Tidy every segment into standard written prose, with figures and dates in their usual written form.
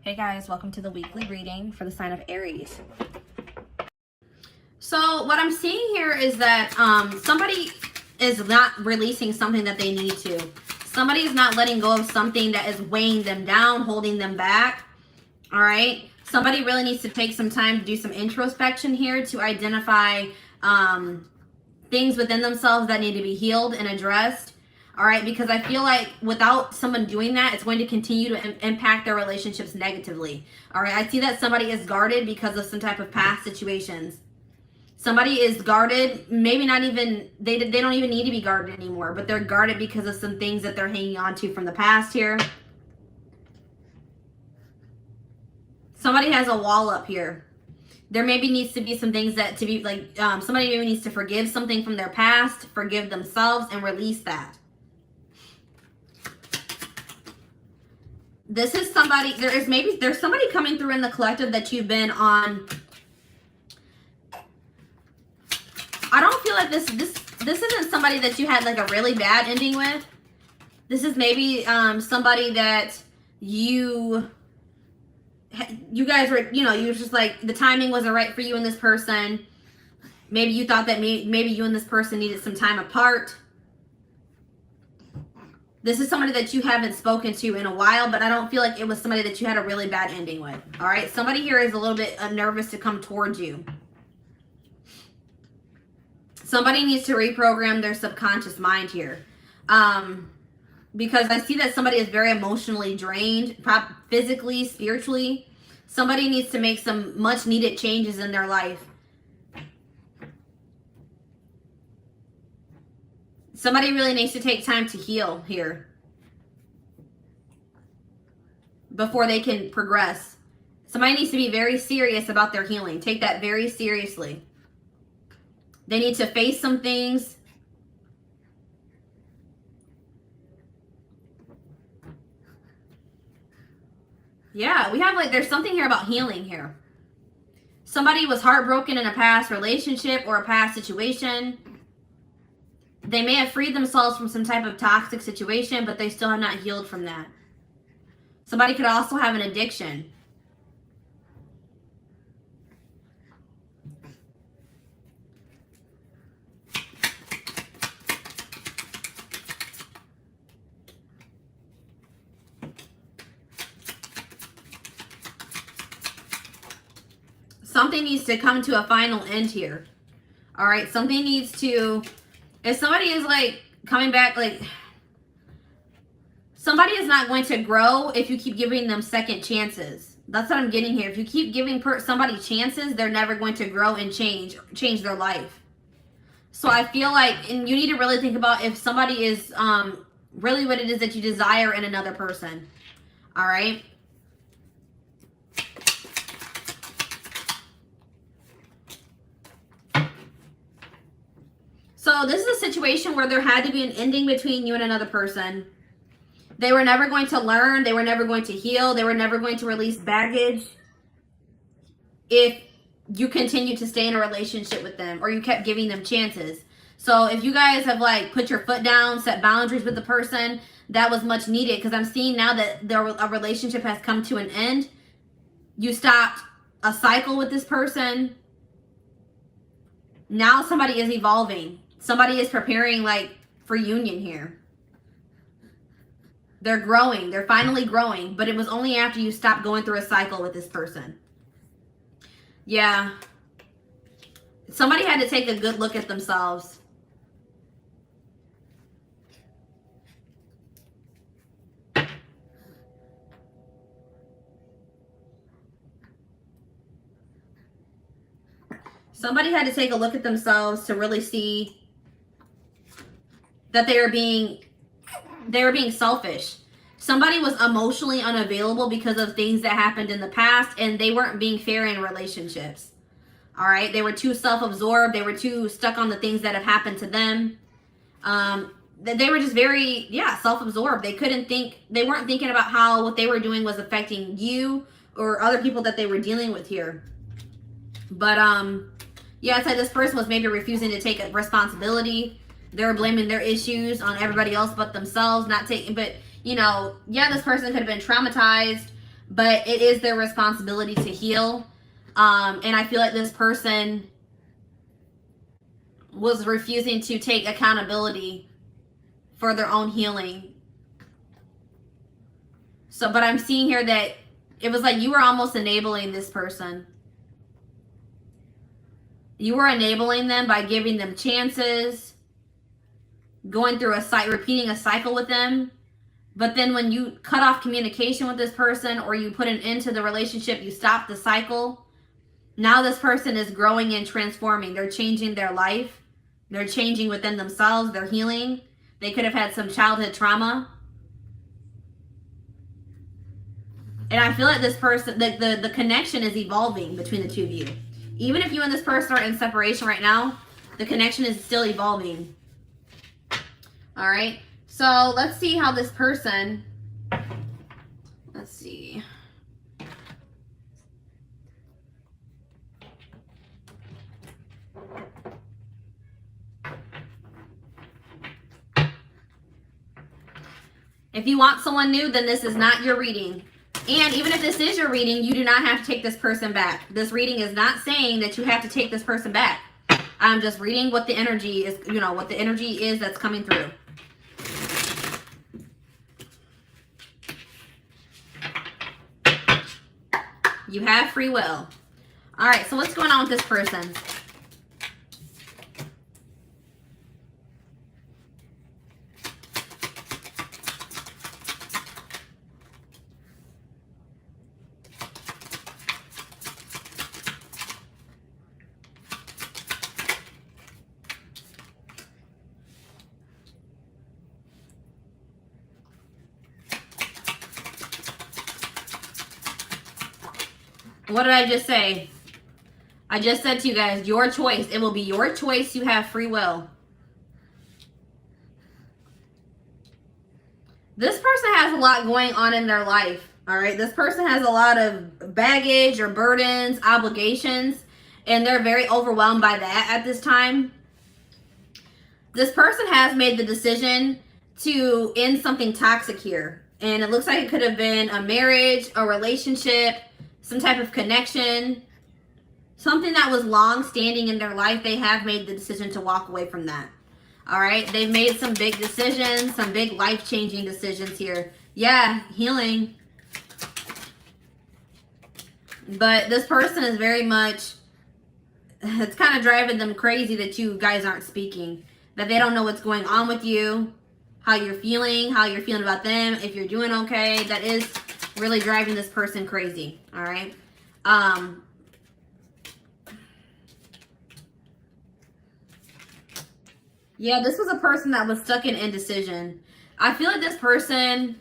Hey guys, welcome to the weekly reading for the sign of Aries. So what I'm seeing here is that somebody is not releasing something that they need to. Somebody is not letting go of something that is weighing them down, holding them back. All right. Somebody really needs to take some time to do some introspection here to identify things within themselves that need to be healed and addressed. All right, because I feel like without someone doing that, it's going to continue to impact their relationships negatively. All right, I see that somebody is guarded because of some type of past situations. Somebody is guarded, maybe not even, they don't even need to be guarded anymore, but they're guarded because of some things that they're hanging on to from the past here. Somebody has a wall up here. There maybe needs to be some things that to be like, somebody maybe needs to forgive something from their past, forgive themselves, and release that. This is somebody, there's somebody coming through in the collective that you've been on. I don't feel like this isn't somebody that you had like a really bad ending with. This is maybe somebody that you guys were, you were just like, the timing wasn't right for you and this person. Maybe you thought that maybe you and this person needed some time apart. This is somebody that you haven't spoken to in a while, but I don't feel like it was somebody that you had a really bad ending with. All right. Somebody here is a little bit nervous to come towards you. Somebody needs to reprogram their subconscious mind here. Because I see that somebody is very emotionally drained, physically, spiritually. Somebody needs to make some much needed changes in their life. Somebody really needs to take time to heal here before they can progress. Somebody needs to be very serious about their healing. Take that very seriously. They need to face some things. Yeah, we have there's something here about healing here. Somebody was heartbroken in a past relationship or a past situation. They may have freed themselves from some type of toxic situation, but they still have not healed from that. Somebody could also have an addiction. Something needs to come to a final end here. All right, something needs to... If somebody is coming back, somebody is not going to grow if you keep giving them second chances. That's what I'm getting here. If you keep giving somebody chances, they're never going to grow and change their life. So I feel like, and you need to really think about if somebody is really what it is that you desire in another person. All right. So this is a situation where there had to be an ending between you and another person. They were never going to learn. They were never going to heal. They were never going to release baggage if you continue to stay in a relationship with them or you kept giving them chances. So if you guys have put your foot down, set boundaries with the person, that was much needed, because I'm seeing now that a relationship has come to an end. You stopped a cycle with this person. Now somebody is evolving. Somebody is preparing for union here. They're growing. They're finally growing. But it was only after you stopped going through a cycle with this person. Yeah. Somebody had to take a good look at themselves. Somebody had to take a look at themselves to really see that they were being selfish. Somebody was emotionally unavailable because of things that happened in the past, and they weren't being fair in relationships. All right. They were too self-absorbed. They were too stuck on the things that have happened to them. They were just very, self-absorbed. They weren't thinking about how what they were doing was affecting you or other people that they were dealing with here. But, yeah, it's like this person was maybe refusing to take responsibility. They were blaming their issues on everybody else but themselves, this person could have been traumatized but it is their responsibility to heal. And I feel like this person was refusing to take accountability for their own healing. So, but I'm seeing here that it was like you were almost enabling this person. You were enabling them by giving them chances, going through repeating a cycle with them. But then when you cut off communication with this person, or you put an end to the relationship, you stop the cycle. Now this person is growing and transforming. They're changing their life. They're changing within themselves. They're healing. They could have had some childhood trauma. And I feel like this person, the connection is evolving between the two of you. Even if you and this person are in separation right now, the connection is still evolving. All right. So let's see how this person, let's see. If you want someone new, then this is not your reading. And even if this is your reading, you do not have to take this person back. This reading is not saying that you have to take this person back. I'm just reading what the energy is, you know, what the energy is that's coming through. You have free will. All right, so what's going on with this person? What did I just say? I just said to you guys, your choice. It will be your choice. You have free will. This person has a lot going on in their life. All right. This person has a lot of baggage or burdens, obligations, and they're very overwhelmed by that at this time. This person has made the decision to end something toxic here. And it looks like it could have been a marriage, a relationship, some type of connection, something that was long standing in their life. They have made the decision to walk away from that. All right. They've made some big decisions, some big life-changing decisions here. Yeah, healing. But this person is very much, it's kind of driving them crazy that you guys aren't speaking, that they don't know what's going on with you, how you're feeling about them, if you're doing okay. That is really driving this person crazy. All right. Yeah, this was a person that was stuck in indecision. I feel like this person,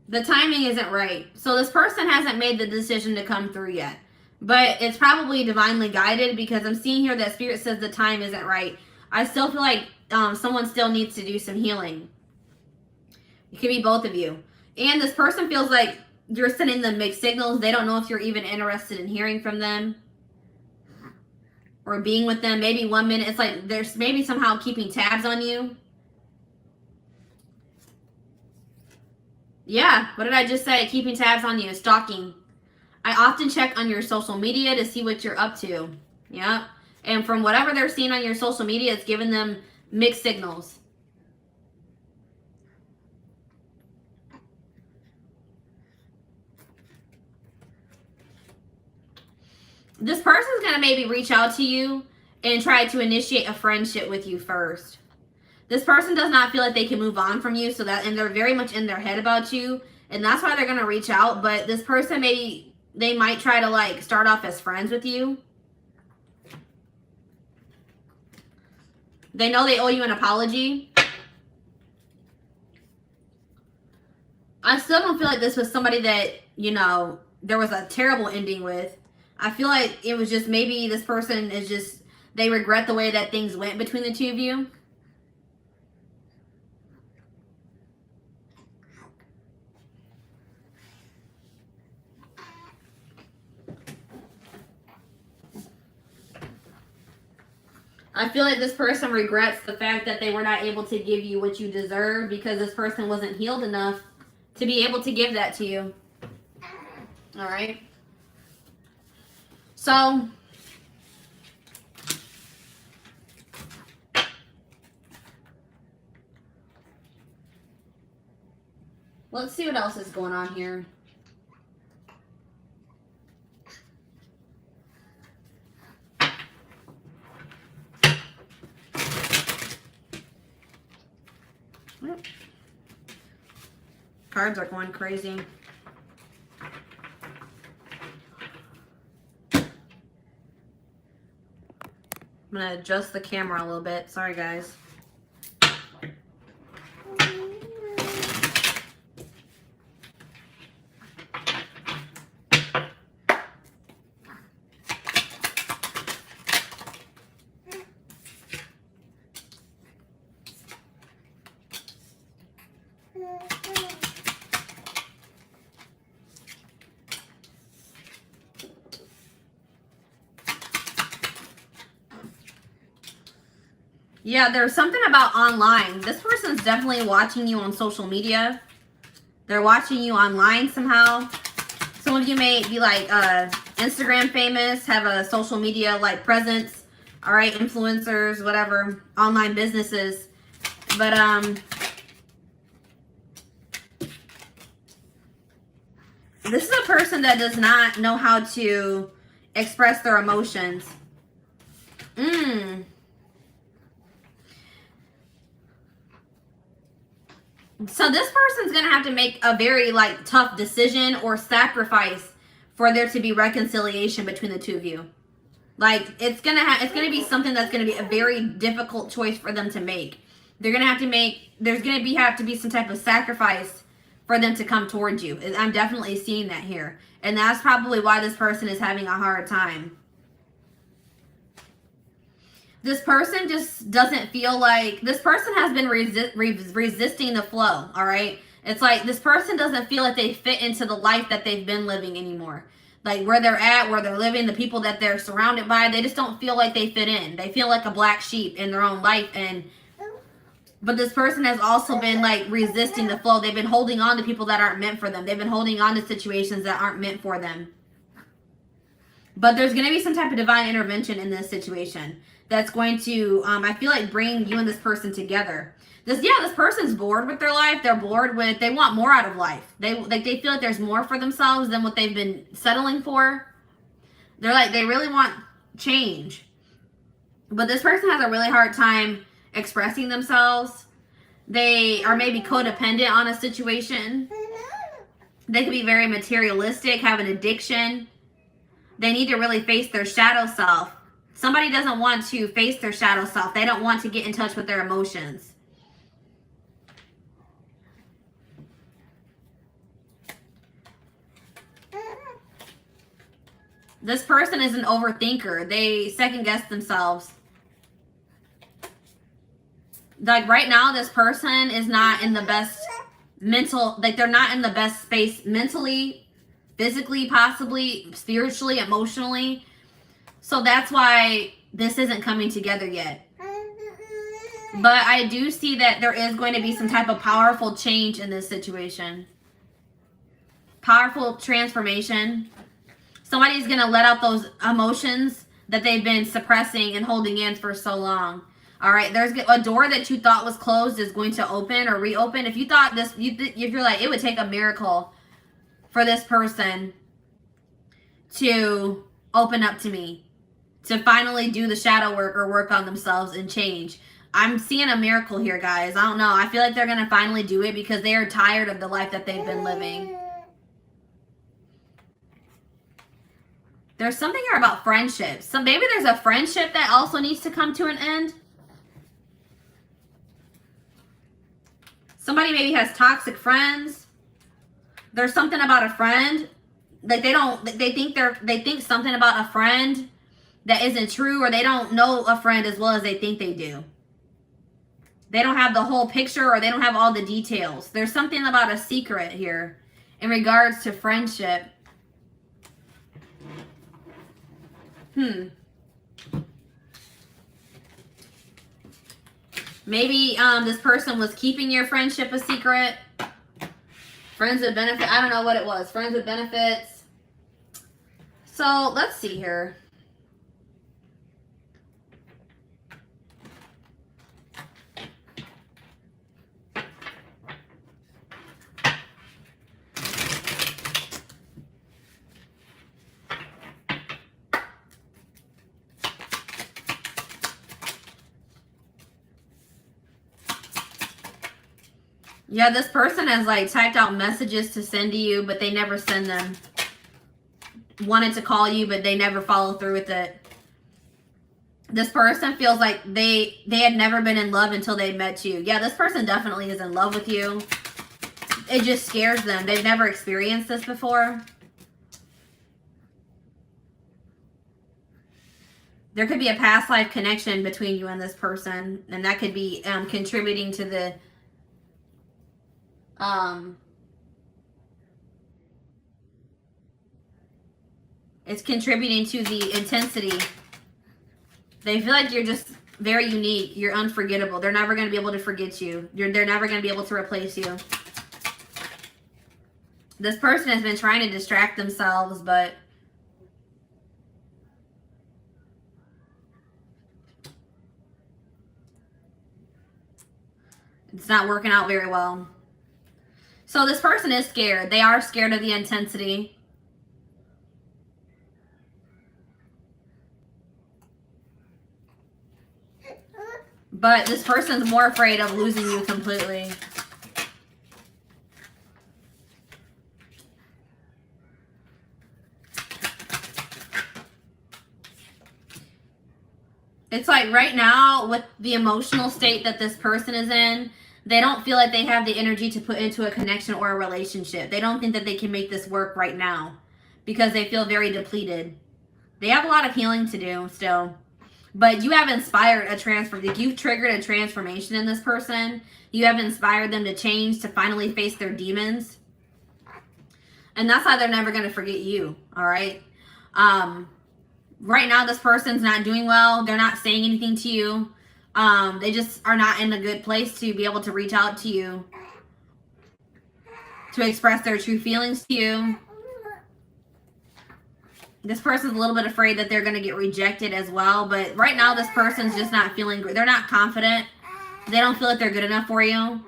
the timing isn't right. So this person hasn't made the decision to come through yet. But it's probably divinely guided, because I'm seeing here that Spirit says the time isn't right. I still feel like someone still needs to do some healing. It could be both of you. And this person feels like you're sending them mixed signals. They don't know if you're even interested in hearing from them or being with them. Maybe 1 minute, it's like there's maybe somehow keeping tabs on you. Yeah, what did I just say? Keeping tabs on you, stalking. I often check on your social media to see what you're up to. Yeah. And from whatever they're seeing on your social media, it's giving them mixed signals. This person's going to maybe reach out to you and try to initiate a friendship with you first. This person does not feel like they can move on from you, and they're very much in their head about you, and that's why they're going to reach out. But this person they might try to like start off as friends with you. They know they owe you an apology. I still don't feel like this was somebody that, you know, there was a terrible ending with. I feel like it was just maybe this person is just, they regret the way that things went between the two of you. I feel like this person regrets the fact that they were not able to give you what you deserve because this person wasn't healed enough to be able to give that to you. All right. So let's see what else is going on here. Cards are going crazy. I'm going to adjust the camera a little bit. Sorry, guys. Yeah, there's something about online. This person's definitely watching you on social media. They're watching you online somehow. Some of you may be like Instagram famous, have a social media like presence. All right, influencers, whatever, online businesses. But this is a person that does not know how to express their emotions. So this person's going to have to make a very like tough decision or sacrifice for there to be reconciliation between the two of you. Like it's going to be something that's going to be a very difficult choice for them to make. They're going to have to make, there's going to have to be some type of sacrifice for them to come towards you. I'm definitely seeing that here. And that's probably why this person is having a hard time. This person just doesn't feel like, this person has been resisting the flow, all right? It's like this person doesn't feel like they fit into the life that they've been living anymore. Like where they're at, where they're living, the people that they're surrounded by, they just don't feel like they fit in. They feel like a black sheep in their own life. But this person has also been like resisting the flow. They've been holding on to people that aren't meant for them. They've been holding on to situations that aren't meant for them. But there's going to be some type of divine intervention in this situation that's going to, I feel like, bring you and this person together. This person's bored with their life. They're bored with, they want more out of life. They feel like there's more for themselves than what they've been settling for. They're like, they really want change. But this person has a really hard time expressing themselves. They are maybe codependent on a situation. They could be very materialistic, have an addiction. They need to really face their shadow self. Somebody doesn't want to face their shadow self. They don't want to get in touch with their emotions. This person is an overthinker. They second guess themselves. Like right now, this person is not in the best mental, like they're not in the best space mentally, physically, possibly, spiritually, emotionally. So that's why this isn't coming together yet. But I do see that there is going to be some type of powerful change in this situation. Powerful transformation. Somebody's going to let out those emotions that they've been suppressing and holding in for so long. All right, there's a door that you thought was closed is going to open or reopen. If you thought this, if you're like, it would take a miracle for this person to open up to me, to finally do the shadow work or work on themselves and change. I'm seeing a miracle here, guys. I don't know. I feel like they're going to finally do it because they are tired of the life that they've been living. There's something here about friendships. So maybe there's a friendship that also needs to come to an end. Somebody maybe has toxic friends. There's something about a friend. Like they think something about a friend that isn't true, or they don't know a friend as well as they think they do. They don't have the whole picture, or they don't have all the details. There's something about a secret here in regards to friendship. Maybe this person was keeping your friendship a secret. Friends with benefits. I don't know what it was. Friends with benefits. So let's see here. Yeah, this person has like typed out messages to send to you, but they never send them. Wanted to call you, but they never follow through with it. This person feels like they had never been in love until they met you. Yeah, this person definitely is in love with you. It just scares them. They've never experienced this before. There could be a past life connection between you and this person, and that could be contributing to the it's contributing to the intensity. They feel like you're just very unique. You're unforgettable. They're never going to be able to forget you. They're never going to be able to replace you. This person has been trying to distract themselves, but it's not working out very well. So this person is scared. They are scared of the intensity. But this person's more afraid of losing you completely. It's like right now, with the emotional state that this person is in, they don't feel like they have the energy to put into a connection or a relationship. They don't think that they can make this work right now because they feel very depleted. They have a lot of healing to do still. But you have inspired a transfer. You've triggered a transformation in this person. You have inspired them to change, to finally face their demons. And that's why they're never going to forget you, all right? Right now, this person's not doing well. They're not saying anything to you. They just are not in a good place to be able to reach out to you, to express their true feelings to you. This person's a little bit afraid that they're going to get rejected as well. But right now, this person's just not feeling great. They're not confident. They don't feel like they're good enough for you.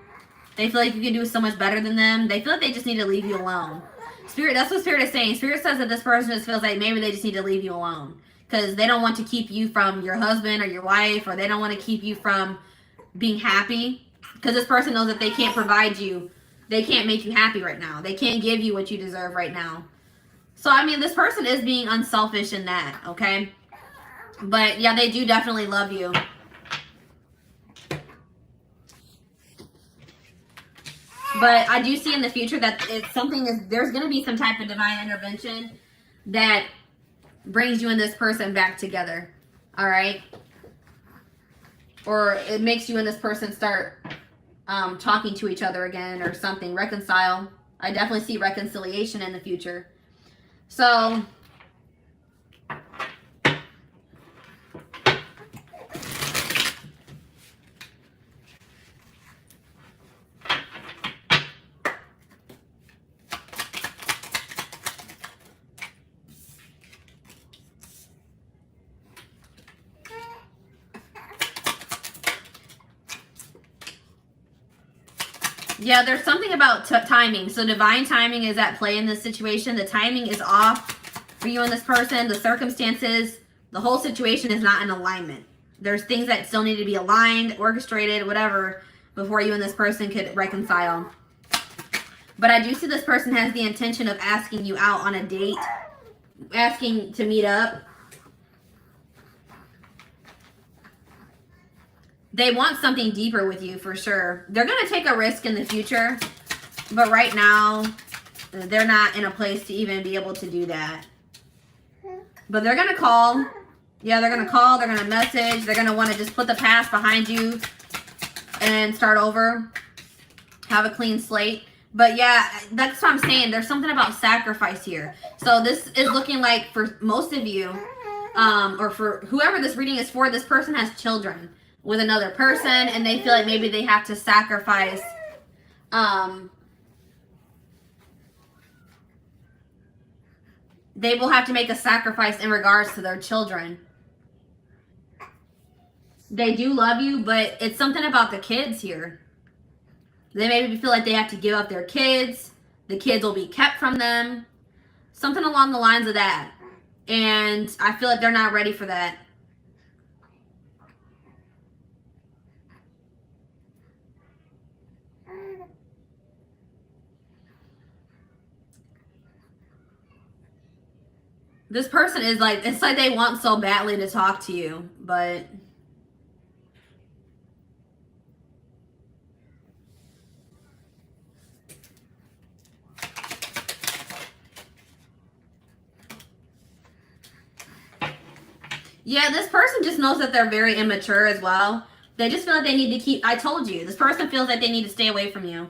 They feel like you can do so much better than them. They feel like they just need to leave you alone. Spirit, that's what Spirit is saying. Spirit says that this person just feels like maybe they just need to leave you alone. Because they don't want to keep you from your husband or your wife. Or they don't want to keep you from being happy. Because this person knows that they can't provide you. They can't make you happy right now. They can't give you what you deserve right now. So, I mean, this person is being unselfish in that, okay? But, yeah, they do definitely love you. But I do see in the future that there's going to be some type of divine intervention that brings you and this person back together, all right? Or it makes you and this person start talking to each other again or something, reconcile. I definitely see reconciliation in the future. So, yeah, there's something about timing. So divine timing is at play in this situation. The timing is off for you and this person. The circumstances, the whole situation is not in alignment. There's things that still need to be aligned, orchestrated, whatever, before you and this person could reconcile. But I do see this person has the intention of asking you out on a date, asking to meet up. They want something deeper with you for sure. They're going to take a risk in the future, but right now, they're not in a place to even be able to do that. But they're going to call. Yeah, they're going to call. They're going to message. They're going to want to just put the past behind you and start over. Have a clean slate. But yeah, that's what I'm saying. There's something about sacrifice here. So this is looking like for most of you, or for whoever this reading is for, this person has children. with another person, and they feel like maybe they have to sacrifice they will have to make a sacrifice in regards to their children. They do love you, but it's something about the kids here. They maybe feel like they have to give up their kids. The kids will be kept from them. Something along the lines of that. And I feel like they're not ready for that. This person is like, it's like they want so badly to talk to you, but yeah, this person just knows that they're very immature as well. They just feel like they need to keep, I told you, this person feels like they need to stay away from you.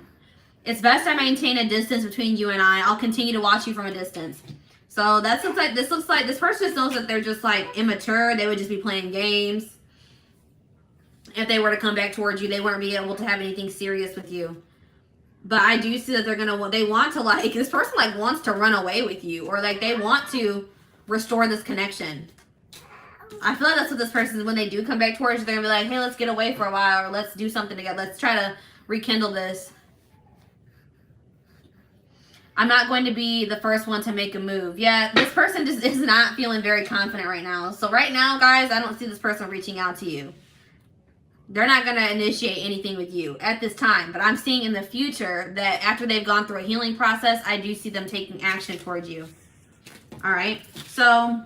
It's best I maintain a distance between you and I. I'll continue to watch you from a distance. So that looks like, this person just knows that they're just like immature. They would just be playing games. If they were to come back towards you, they wouldn't be able to have anything serious with you. But I do see that they want to like, this person like wants to run away with you, or like they want to restore this connection. I feel like that's what this person is. When they do come back towards you, they're gonna be like, hey, let's get away for a while, or let's do something together. Let's try to rekindle this. I'm not going to be the first one to make a move. Yeah, this person just is not feeling very confident right now. So right now, guys, I don't see this person reaching out to you. They're not going to initiate anything with you at this time. But I'm seeing in the future that after they've gone through a healing process, I do see them taking action towards you. All right. So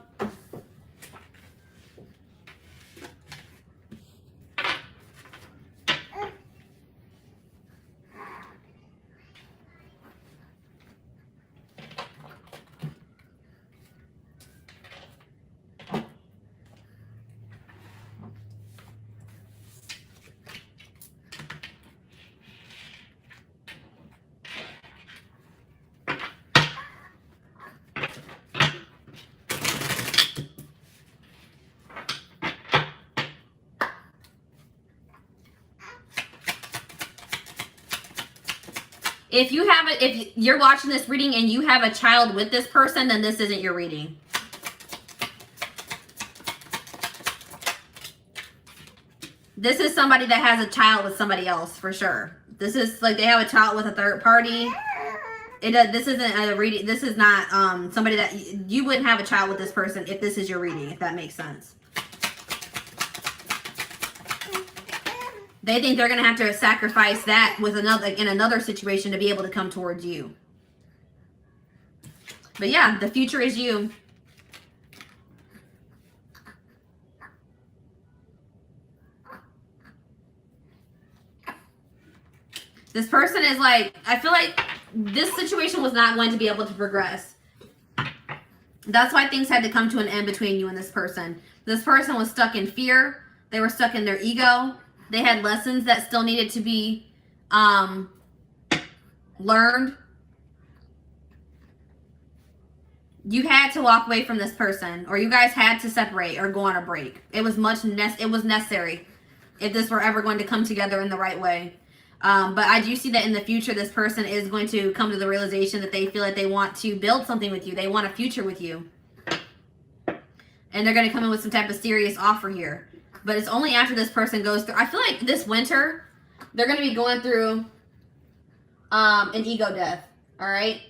if you're watching this reading and you have a child with this person, then this isn't your reading. This is somebody that has a child with somebody else for sure. This is like they have a child with a third party. This isn't a reading. This is not somebody that you wouldn't have a child with this person if this is your reading, if that makes sense. They think they're going to have to sacrifice that with in another situation to be able to come towards you. But yeah, the future is you. This person is like, I feel like this situation was not going to be able to progress. That's why things had to come to an end between you and this person. This person was stuck in fear. They were stuck in their ego. They had lessons that still needed to be learned. You had to walk away from this person, or you guys had to separate or go on a break. It was necessary if this were ever going to come together in the right way. But I do see that in the future, this person is going to come to the realization that they feel like they want to build something with you. They want a future with you. And they're going to come in with some type of serious offer here. But it's only after this person goes through. I feel like this winter, they're going to be going through an ego death. All right.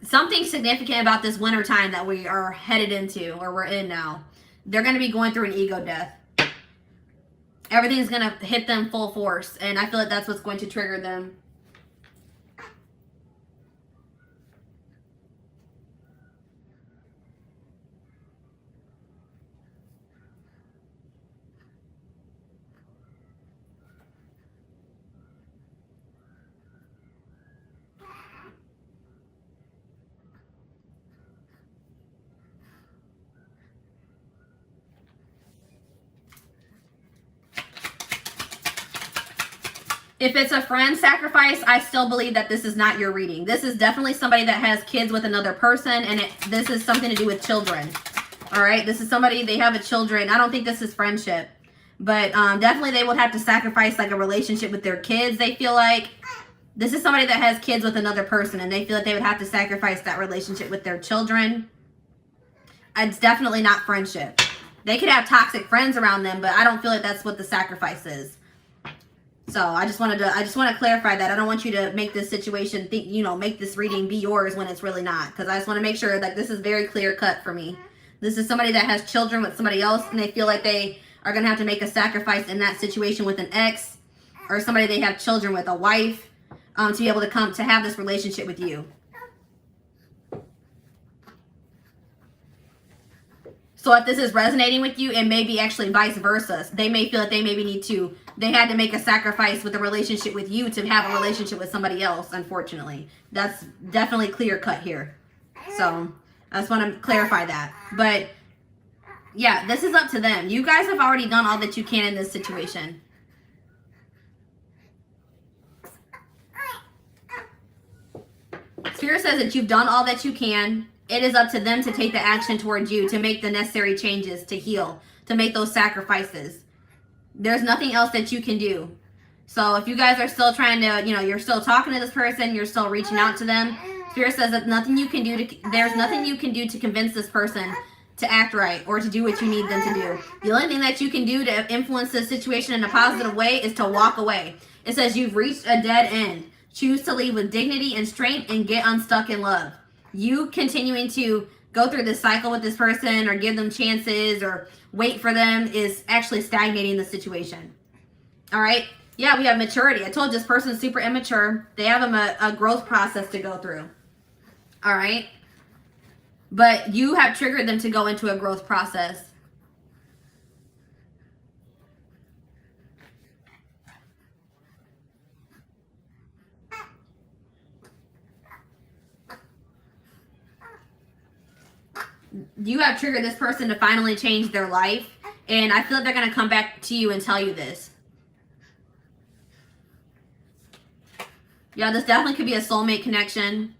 Something significant about this winter time that we are headed into, or we're in now. They're going to be going through an ego death. Everything's going to hit them full force. And I feel like that's what's going to trigger them. If it's a friend sacrifice, I still believe that this is not your reading. This is definitely somebody that has kids with another person, and this is something to do with children. All right, this is somebody, they have a children. I don't think this is friendship, but definitely they would have to sacrifice like a relationship with their kids. They feel like this is somebody that has kids with another person, and they feel like they would have to sacrifice that relationship with their children. It's definitely not friendship. They could have toxic friends around them, but I don't feel like that's what the sacrifice is. So I just want to clarify that. I don't want you to make this situation think, you know, make this reading be yours when it's really not, because I just want to make sure that this is very clear cut for me. This is somebody that has children with somebody else, and they feel like they are going to have to make a sacrifice in that situation with an ex, or somebody they have children with, a wife, to be able to come to have this relationship with you. So if this is resonating with you, it may be actually vice versa. They may feel that they maybe they had to make a sacrifice with a relationship with you to have a relationship with somebody else, unfortunately. That's definitely clear cut here. So I just want to clarify that. But yeah, this is up to them. You guys have already done all that you can in this situation. Spirit says that you've done all that you can. It is up to them to take the action towards you, to make the necessary changes, to heal, to make those sacrifices. There's nothing else that you can do. So if you guys are still trying to, you know, you're still talking to this person, you're still reaching out to them, Spirit says that nothing you can do there's nothing you can do to convince this person to act right or to do what you need them to do. The only thing that you can do to influence this situation in a positive way is to walk away. It says you've reached a dead end. Choose to leave with dignity and strength and get unstuck in love. You continuing to go through this cycle with this person or give them chances or wait for them is actually stagnating the situation. All right. Yeah, we have maturity. I told you this person's super immature. They have a growth process to go through. All right. But you have triggered them to go into a growth process. You have triggered this person to finally change their life. And I feel like they're going to come back to you and tell you this. Yeah, this definitely could be a soulmate connection.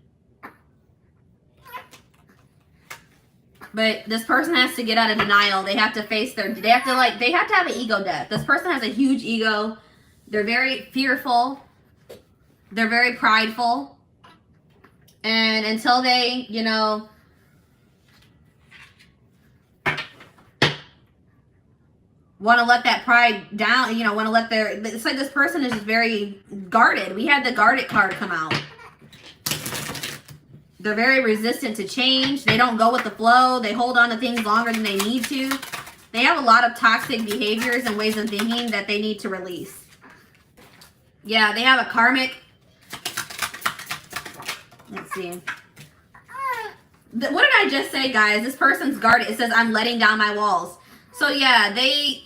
But this person has to get out of denial. They have to face they have to have an ego death. This person has a huge ego. They're very fearful. They're very prideful. And until they, you know, want to let that pride down, you know, want to let it's like this person is just very guarded. We had the guarded card come out. They're very resistant to change. They don't go with the flow. They hold on to things longer than they need to. They have a lot of toxic behaviors and ways of thinking that they need to release. Yeah, they have a karmic. Let's see. What did I just say, guys? This person's guarded. It says, I'm letting down my walls. So yeah, this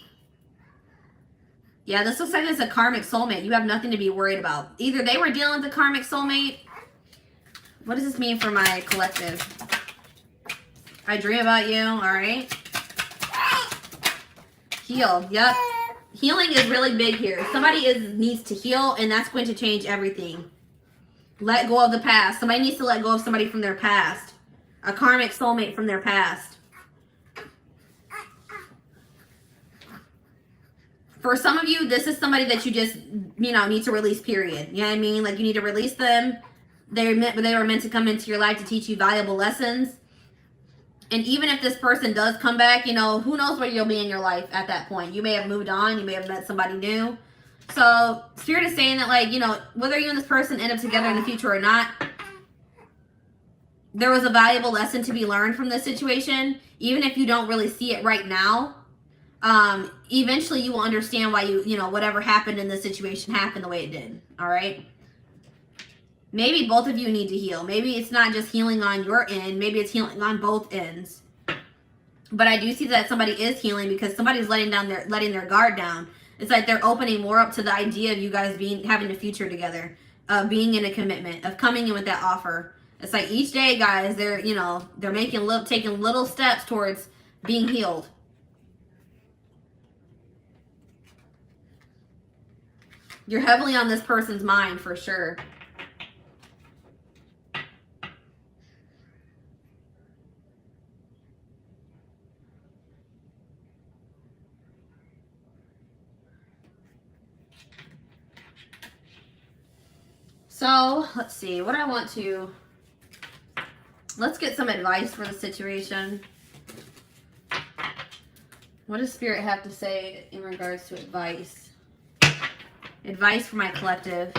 looks like it's a karmic soulmate. You have nothing to be worried about. Either they were dealing with a karmic soulmate. What does this mean for my collective? I dream about you. All right. Heal. Yep. Healing is really big here. Somebody needs to heal, and that's going to change everything. Let go of the past. Somebody needs to let go of somebody from their past. A karmic soulmate from their past. For some of you, this is somebody that you just, you know, need to release, period. You know what I mean? Like, you need to release them. They were meant to come into your life to teach you valuable lessons. And even if this person does come back, you know, who knows where you'll be in your life at that point. You may have moved on. You may have met somebody new. So Spirit is saying that, like, you know, whether you and this person end up together in the future or not, there was a valuable lesson to be learned from this situation. Even if you don't really see it right now, eventually you will understand why you know, whatever happened in this situation happened the way it did. All right. Maybe both of you need to heal. Maybe it's not just healing on your end. Maybe it's healing on both ends. But I do see that somebody is healing because somebody's letting their guard down. It's like they're opening more up to the idea of you guys having a future together, of being in a commitment, of coming in with that offer. It's like each day, guys, they're taking little steps towards being healed. You're heavily on this person's mind for sure. So, let's see. What I want to... Let's get some advice for the situation. What does Spirit have to say in regards to advice? Advice for my collective.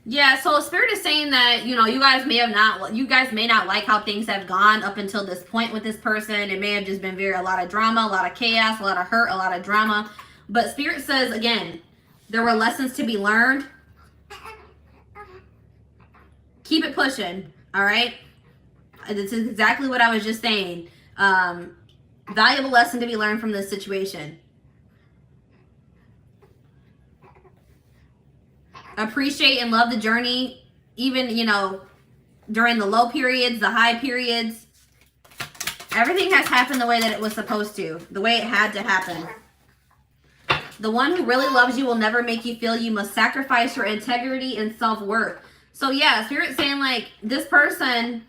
Yeah, so Spirit is saying that, you know, you guys may not like how things have gone up until this point with this person. It may have just been a lot of drama, a lot of chaos, a lot of hurt, a lot of drama. But Spirit says, again, there were lessons to be learned. Keep it pushing, all right? This is exactly what I was just saying. Valuable lesson to be learned from this situation. Appreciate and love the journey, even, you know, during the low periods, the high periods. Everything has happened the way that it was supposed to, the way it had to happen. The one who really loves you will never make you feel you must sacrifice your integrity and self-worth. So yeah, Spirit's saying like this person,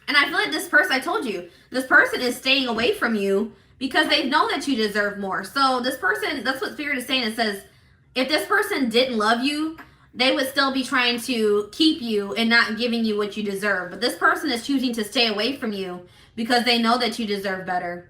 and I feel like this person, I told you, this person is staying away from you because they know that you deserve more. So this person, that's what Spirit is saying. It says, if this person didn't love you, they would still be trying to keep you and not giving you what you deserve. But this person is choosing to stay away from you because they know that you deserve better.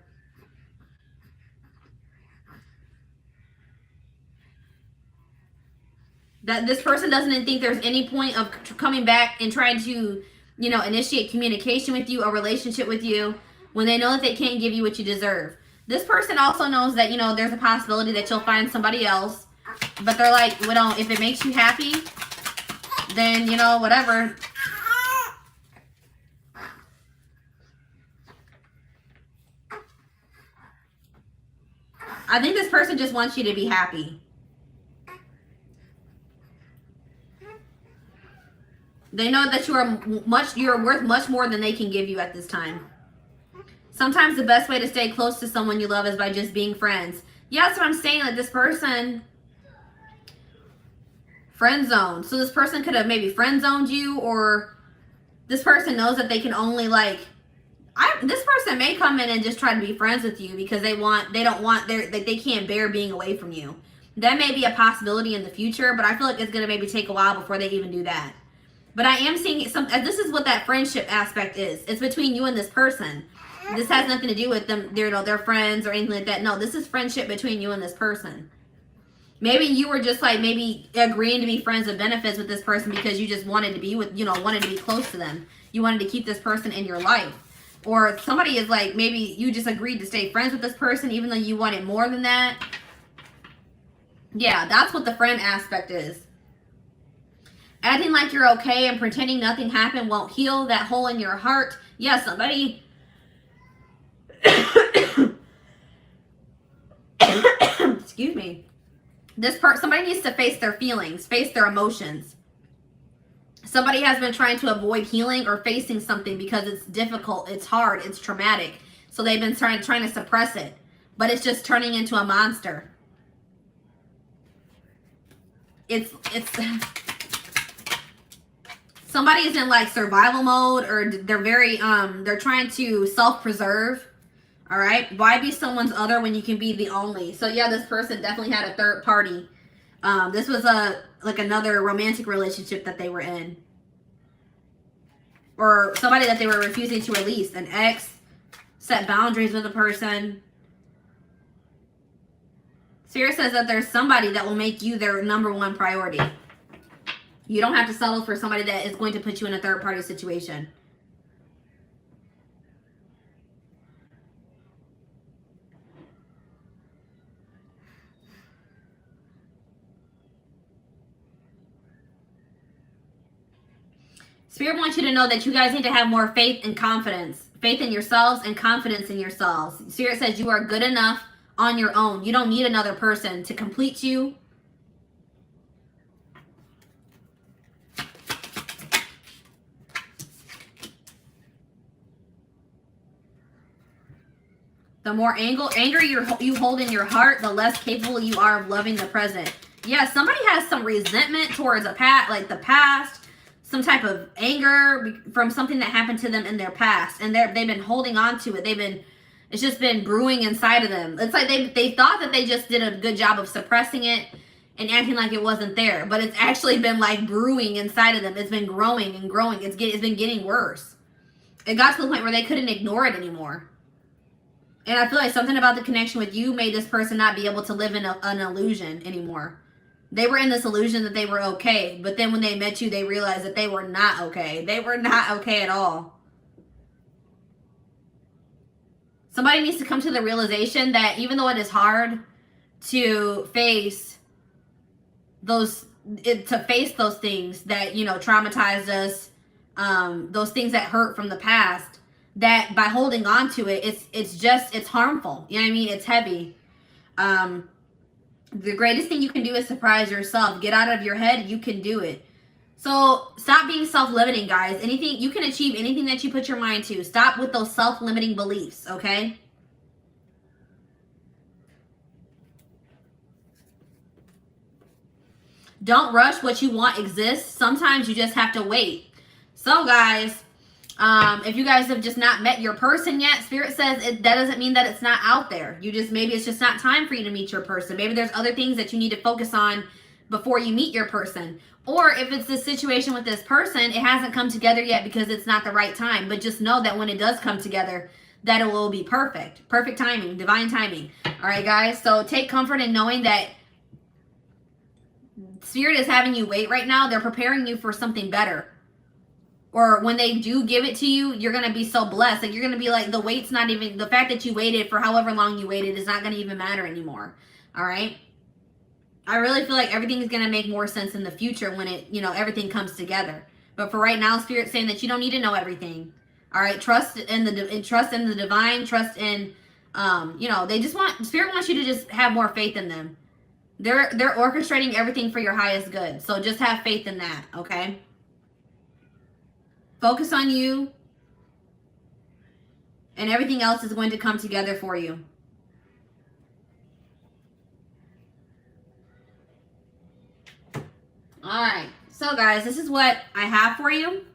That this person doesn't think there's any point of coming back and trying to, you know, initiate communication with you, a relationship with you, when they know that they can't give you what you deserve. This person also knows that, you know, there's a possibility that you'll find somebody else. But they're like, well, if it makes you happy, then, you know, whatever. I think this person just wants you to be happy. They know that you're worth much more than they can give you at this time. Sometimes the best way to stay close to someone you love is by just being friends. Yeah, that's what I'm saying. Like this person... friend zone. So this person could have maybe friend zoned you, or this person knows that they can only like, this person may come in and just try to be friends with you because they can't bear being away from you. That may be a possibility in the future, but I feel like it's going to maybe take a while before they even do that. But I am seeing this is what that friendship aspect is. It's between you and this person. This has nothing to do with them, you know, their friends or anything like that. No, this is friendship between you and this person. Maybe you were just like maybe agreeing to be friends with benefits with this person because you just wanted to be with, you know, wanted to be close to them. You wanted to keep this person in your life. Or somebody is like, maybe you just agreed to stay friends with this person even though you wanted more than that. Yeah, that's what the friend aspect is. Acting like you're okay and pretending nothing happened won't heal that hole in your heart. Yeah, somebody... Excuse me. Somebody needs to face their feelings, face their emotions. Somebody has been trying to avoid healing or facing something because it's difficult, it's hard, it's traumatic. So they've been trying to suppress it, but it's just turning into a monster. It's somebody is in like survival mode, or they're trying to self-preserve. All right, why be someone's other when you can be the only? So yeah, this person definitely had a third party. This was another romantic relationship that they were in, or somebody that they were refusing to release. An ex, set boundaries with a person. Spirit says that there's somebody that will make you their #1 priority. You don't have to settle for somebody that is going to put you in a third party situation. Spirit wants you to know that you guys need to have more faith and confidence. Faith in yourselves and confidence in yourselves. Spirit says you are good enough on your own. You don't need another person to complete you. The more anger you hold in your heart, the less capable you are of loving the present. Yeah, somebody has some resentment towards the past. some type of anger from something that happened to them in their past, and they've been holding on to it. It's just been brewing inside of them. It's like they thought that they just did a good job of suppressing it and acting like it wasn't there, but it's actually been like brewing inside of them. It's been growing and growing. It's been getting worse. It got to the point where they couldn't ignore it anymore. And I feel like something about the connection with you made this person not be able to live in an illusion anymore. They were in this illusion that they were okay, but then when they met you, they realized that they were not okay. They were not okay at all. Somebody needs to come to the realization that even though it is hard to face those things that, you know, traumatized us, those things that hurt from the past, that by holding on to it, it's harmful. You know what I mean? It's heavy. The greatest thing you can do is surprise yourself. Get out of your head. You can do it. So stop being self-limiting, guys. You can achieve anything that you put your mind to. Stop with those self-limiting beliefs, okay? Don't rush. What you want exists. Sometimes you just have to wait. So, guys, if you guys have just not met your person yet, Spirit says that doesn't mean that it's not out there. Maybe it's just not time for you to meet your person. Maybe there's other things that you need to focus on before you meet your person. Or if it's this situation with this person, it hasn't come together yet because it's not the right time. But just know that when it does come together, that it will be perfect. Perfect timing, divine timing. All right, guys. So take comfort in knowing that Spirit is having you wait right now. They're preparing you for something better. Or when they do give it to you, you're going to be so blessed. Like, you're going to be like, the fact that you waited for however long you waited is not going to even matter anymore. All right? I really feel like everything is going to make more sense in the future when everything comes together. But for right now, Spirit's saying that you don't need to know everything. All right? Trust in the divine, trust in, Spirit wants you to just have more faith in them. They're orchestrating everything for your highest good. So just have faith in that, okay? Focus on you, and everything else is going to come together for you. All right. So, guys, this is what I have for you.